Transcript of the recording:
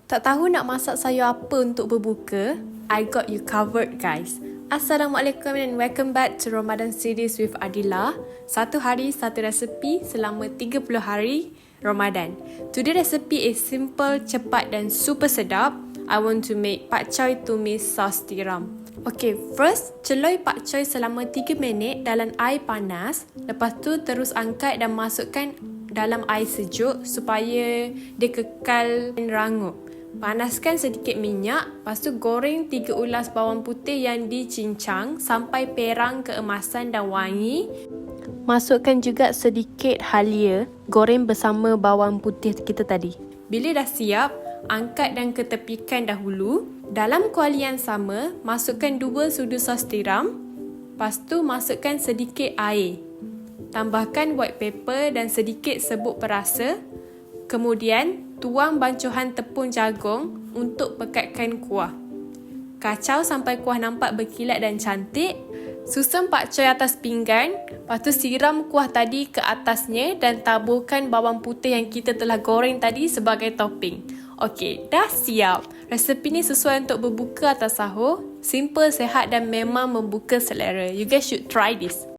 Tak tahu nak masak sayur apa untuk berbuka? I got you covered, guys. Assalamualaikum and welcome back to Ramadan Series with Adila. Satu hari, satu resepi selama 30 hari Ramadan. Today recipe is simple, cepat dan super sedap. I want to make pak choy tumis sos tiram. Okay, first, celui pak choy selama 3 minit dalam air panas. Lepas tu terus angkat dan masukkan dalam air sejuk supaya dia kekal rangup. Panaskan sedikit minyak, lepas tu goreng 3 ulas bawang putih yang dicincang sampai perang keemasan dan wangi. Masukkan juga sedikit halia, goreng bersama bawang putih kita tadi. Bila dah siap, angkat dan ketepikan dahulu. Dalam kuali yang sama, masukkan 2 sudu sos tiram. Lepas tu masukkan sedikit air. Tambahkan white pepper dan sedikit serbuk perasa. Kemudian, tuang bancuhan tepung jagung untuk pekatkan kuah. Kacau sampai kuah nampak berkilat dan cantik. Susun pak choy atas pinggan. Lepas tu siram kuah tadi ke atasnya dan taburkan bawang putih yang kita telah goreng tadi sebagai topping. Okey, dah siap. Resepi ni sesuai untuk berbuka atau sahur. Simple, sehat dan memang membuka selera. You guys should try this.